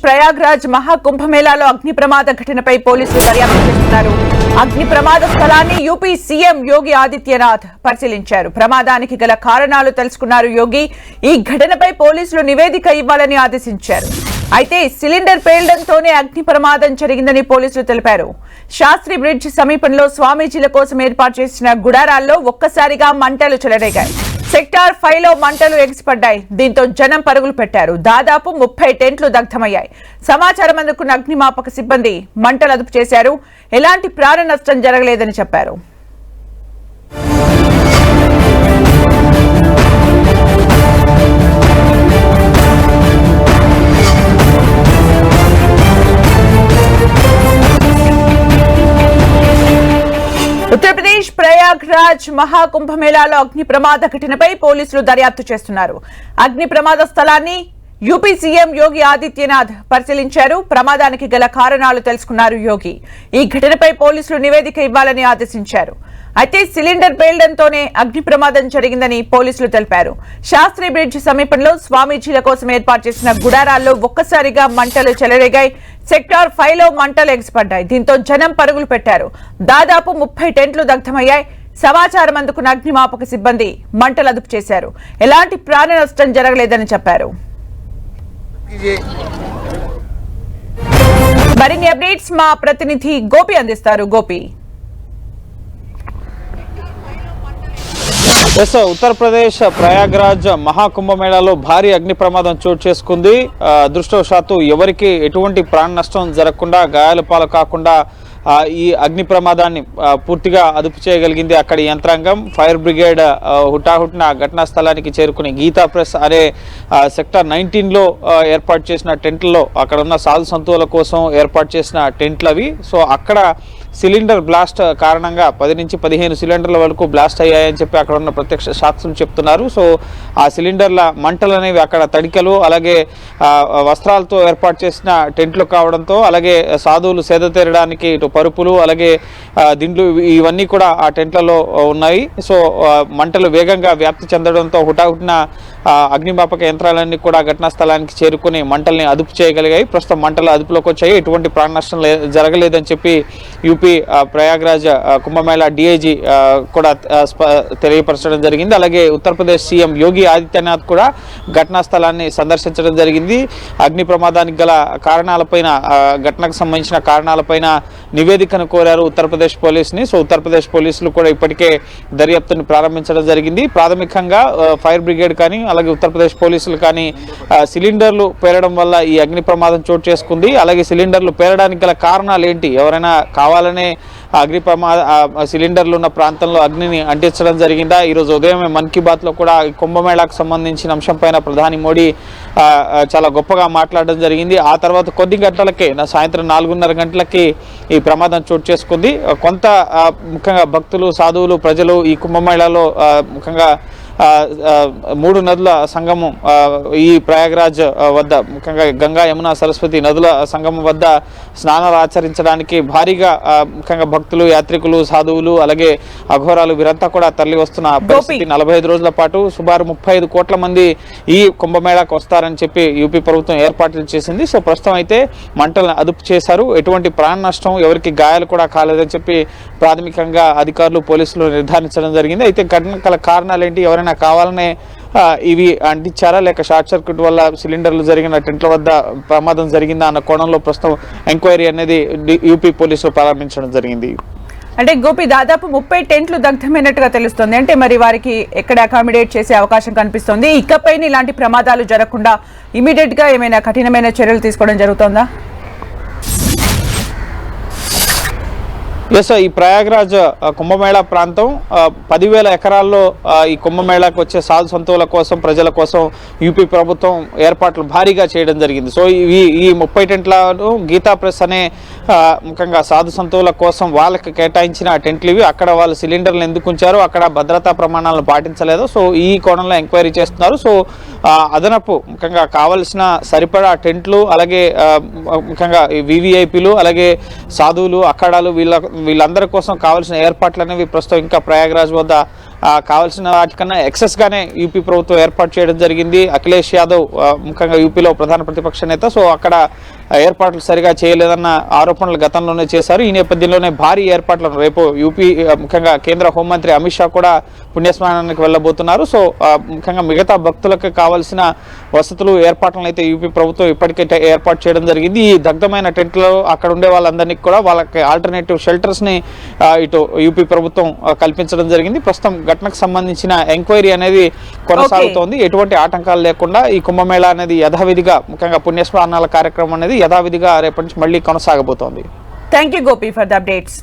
ప్రయాగ్రాజ్ మహాకుంభమేళాలో అగ్ని ప్రమాద ఘటనపై పోలీసులు దర్యాప్తు చేస్తున్నారు. అగ్ని ప్రమాద స్థలాన్ని యూపీ సీఎం యోగి ఆదిత్యనాథ్ పరిశీలించారు. ప్రమాదానికి గల కారణాలు తెలుసుకున్నారు యోగి. ఈ ఘటనపై పోలీసులు నివేదిక ఇవ్వాలని ఆదేశించారు. అయితే సిలిండర్ పేలడంతోనే అగ్ని ప్రమాదం జరిగిందని పోలీసులు తెలిపారు. శాస్త్రి బ్రిడ్జ్ సమీపంలో స్వామీజీల కోసం ఏర్పాటు చేసిన గుడారాల్లో ఒక్కసారిగా మంటలు చెలరేగాయి. సెక్టార్ 5లో మంటలు ఎగిసిపడ్డాయి. దీంతో జనం పరుగులు పెట్టారు. దాదాపు 30 టెంట్లు దగ్ధమయ్యాయి. సమాచారం అందుకున్న అగ్నిమాపక సిబ్బంది మంటలు అదుపు చేశారు. ఎలాంటి ప్రాణ నష్టం జరగలేదని చెప్పారు. ఉత్తరప్రదేశ్ ప్రయాగ్రాజ్ మహాకుంభమేళాలో అగ్ని ప్రమాద ఘటనపై పోలీసులు దర్యాప్తు చేస్తున్నారు. అగ్ని ప్రమాద స్థలాన్ని యూపీ సీఎం యోగి ఆదిత్యనాథ్ పరిశీలించారు. ప్రమాదానికి గల కారణాలు తెలుసుకున్నారు యోగి. ఈ ఘటనపై పోలీసులు నివేదిక ఇవ్వాలని ఆదేశించారు. అయితే సిలిండర్ పేలడంతోనే అగ్ని ప్రమాదం జరిగిందని పోలీసులు తెలిపారు. శాస్త్రి బ్రిడ్జ్ సమీపంలో స్వామీజీల కోసం ఏర్పాటు చేసిన గుడారాల్లో ఒక్కసారిగా మంటలు చెలరేగాయి. సెక్టార్ 5లో మంటలు ఎగిసిపడ్డాయి. దీంతో జనం పరుగులు పెట్టారు. దాదాపు 30 టెంట్లు దగ్ధమయ్యాయి. సమాచారం అందుకున్న అగ్నిమాపక సిబ్బంది మంటలు అదుపు చేశారు. ఎలాంటి ప్రాణ నష్టం జరగలేదని చెప్పారు. మరిన్ని అప్డేట్స్ మా ప్రతినిధి గోపి అందిస్తారు. గోపి, ఉత్తరప్రదేశ్ ప్రయాగ్రాజ్ మహాకుంభమేళాలో భారీ అగ్ని ప్రమాదం చోటు చేసుకుంది. అదృష్టవశాత్తు ఎవరికి ఎటువంటి ప్రాణ నష్టం జరగకుండా, గాయాల పాలు కాకుండా ఈ అగ్ని ప్రమాదాన్ని పూర్తిగా అదుపు చేయగలిగింది అక్కడి యంత్రాంగం. ఫైర్ బ్రిగేడ్ హుటాహుటిన ఘటనా స్థలానికి చేరుకుని గీతా ప్రెస్ అనే సెక్టర్ 19లో ఏర్పాటు చేసిన టెంట్లలో అక్కడ ఉన్న సాధు సంతువుల కోసం ఏర్పాటు చేసిన టెంట్లు అవి. సో అక్కడ సిలిండర్ బ్లాస్ట్ కారణంగా 10 నుంచి 15 సిలిండర్ల వరకు బ్లాస్ట్ అయ్యాయని చెప్పి అక్కడ ఉన్న ప్రత్యక్ష సాక్షులు చెప్తున్నారు. సో ఆ సిలిండర్ల మంటలు అనేవి అక్కడ తడికలు, అలాగే వస్త్రాలతో ఏర్పాటు చేసిన టెంట్లు కావడంతో, అలాగే సాధువులు సేద తీరడానికి ఇటు పరుపులు, అలాగే దిండ్లు ఇవన్నీ కూడా ఆ టెంట్లలో ఉన్నాయి. సో మంటలు వేగంగా వ్యాప్తి చెందడంతో హుటాహుటిన అగ్నిమాపక యంత్రాలన్నీ కూడా ఘటనా స్థలానికి చేరుకుని మంటల్ని అదుపు చేయగలిగాయి. ప్రస్తుతం మంటలు అదుపులోకి వచ్చాయి. ఎటువంటి ప్రాణ నష్టం జరగలేదని చెప్పి యూపీ ప్రయాగ్రాజ్ కుంభమేళా డిఐజీ కూడా తెలియపరచడం జరిగింది. అలాగే ఉత్తరప్రదేశ్ సీఎం యోగి ఆదిత్యనాథ్ కూడా ఘటనా స్థలాన్ని సందర్శించడం జరిగింది. అగ్ని ప్రమాదానికి గల కారణాలపైన, ఘటనకు సంబంధించిన కారణాలపైన నివేదికను కోరారు ఉత్తరప్రదేశ్ పోలీసుని. సో ఉత్తరప్రదేశ్ పోలీసులు కూడా ఇప్పటికే దర్యాప్తును ప్రారంభించడం జరిగింది. ప్రాథమికంగా ఫైర్ బ్రిగేడ్ కానీ, అలాగే ఉత్తరప్రదేశ్ పోలీసులు కానీ సిలిండర్లు పేలడం వల్ల ఈ అగ్ని ప్రమాదం చోటు చేసుకుంది. అలాగే సిలిండర్లు పేలడానికి గల కారణాలు ఏంటి, ఎవరైనా కావాలనే అగ్ని ప్రమాద సిలిండర్లు ఉన్న ప్రాంతంలో అగ్నిని అంటించడం జరిగిందా? ఈరోజు ఉదయమే మన్ కీ బాత్లో కూడా కుంభమేళాకు సంబంధించిన అంశంపైన ప్రధాని మోడీ చాలా గొప్పగా మాట్లాడడం జరిగింది. ఆ తర్వాత కొద్ది గంటలకే, సాయంత్రం 4:30 గంటలకి ఈ ప్రమాదం చోటు చేసుకుంది. కొంత ముఖ్యంగా భక్తులు, సాధువులు, ప్రజలు ఈ కుంభమేళాలో ముఖ్యంగా 3 నదుల సంగమం ఈ ప్రయాగ్రాజ్ వద్ద, ముఖ్యంగా గంగా, యమున, సరస్వతి నదుల సంగమం వద్ద స్నానాలు ఆచరించడానికి భారీగా ముఖ్యంగా భక్తులు, యాత్రికులు, సాధువులు, అలాగే అఘోరాలు వీరంతా కూడా తరలి వస్తున్న పరిస్థితి. 45 రోజుల పాటు సుమారు 35 కోట్ల మంది ఈ కుంభమేళాకు వస్తారని చెప్పి యూపీ ప్రభుత్వం ఏర్పాట్లు చేసింది. సో ప్రస్తుతం అయితే మంటలను అదుపు చేశారు. ఎటువంటి ప్రాణ నష్టం, ఎవరికి గాయాలు కూడా కాలేదని చెప్పి ప్రాథమికంగా అధికారులు, పోలీసులు నిర్ధారించడం జరిగింది. అయితే ఘటన కారణాలు ఏంటి, ఎవరైనా కావాలనే ఇవి అంటించారా, లేక షార్ట్ సర్క్యూట్ వల్ల సిలిండర్లు జరిగిన టెంట్ల వద్ద ప్రమాదం జరిగిందా అన్న కోణంలో ప్రస్తుతం ఎంక్వైరీ అనేది యూపీ పోలీసులు ప్రారంభించడం జరిగింది. అంటే గోపి, దాదాపు 30 టెంట్లు దగ్ధమైనట్టుగా తెలుస్తుంది. అంటే మరి వారికి ఎక్కడ అకామిడేట్ చేసే అవకాశం కనిపిస్తుంది? ఇకపైన ఇలాంటి ప్రమాదాలు జరగకుండా ఇమీడియట్ గా ఏమైనా కఠినమైన చర్యలు తీసుకోవడం జరుగుతుందా? ఈ ప్రయాగ్రాజ్ కుంభమేళా ప్రాంతం 10,000 ఎకరాల్లో ఈ కుంభమేళాకు వచ్చే సాధు సంతువుల కోసం, ప్రజల కోసం యూపీ ప్రభుత్వం ఏర్పాట్లు భారీగా చేయడం జరిగింది. సో ఈ 30 టెంట్లను గీతా ప్రెస్ అనే ముఖ్యంగా సాధు సంతువుల కోసం వాళ్ళకి కేటాయించిన టెంట్లు ఇవి. అక్కడ వాళ్ళు సిలిండర్లు ఎందుకు ఉంచారు, అక్కడ భద్రతా ప్రమాణాలను పాటించలేదు. సో ఈ కోణంలో ఎంక్వైరీ చేస్తున్నారు. సో అదనపు ముఖ్యంగా కావలసిన సరిపడా టెంట్లు, అలాగే ముఖ్యంగా వివిఐపీలు, అలాగే సాధువులు, అఖాడాలు వీళ్ళందరి కోసం కావాల్సిన ఏర్పాట్లు అనేవి ప్రస్తుతం ఇంకా ప్రయాగ్రాజ్ వద్ద కావాల్సిన వాటికన్నా ఎక్సెస్ గానే యూపీ ప్రభుత్వం ఏర్పాటు చేయడం జరిగింది. అఖిలేష్ యాదవ్ ముఖ్యంగా యూపీలో ప్రధాన ప్రతిపక్ష నేత. సో అక్కడ ఏర్పాట్లు సరిగా చేయలేదన్న ఆరోపణలు గతంలోనే చేశారు. ఈ నేపథ్యంలోనే భారీ ఏర్పాట్లను రేపు యూపీ ముఖ్యంగా కేంద్ర హోంమంత్రి అమిత్ షా కూడా పుణ్యస్నానానికి వెళ్ళబోతున్నారు. సో ముఖ్యంగా మిగతా భక్తులకు కావాల్సిన వసతులు ఏర్పాట్లను అయితే యూపీ ప్రభుత్వం ఇప్పటికే ఏర్పాటు చేయడం జరిగింది. ఈ దగ్ధమైన టెంట్లో అక్కడ ఉండే వాళ్ళందరినీ కూడా వాళ్ళకి ఆల్టర్నేటివ్ షెల్టర్స్ ని ఇటు యూపీ ప్రభుత్వం కల్పించడం జరిగింది. ప్రస్తుతం ఘటనకు సంబంధించిన ఎంక్వైరీ అనేది కొనసాగుతోంది. ఎటువంటి ఆటంకాలు లేకుండా ఈ కుంభమేళా అనేది యథావిధిగా ముఖ్యంగా పుణ్యస్నానాల కార్యక్రమం అనేది యథావిధిగా రేపటి నుంచి మళ్ళీ కొనసాగబోతోంది. Thank you Gopi for the updates.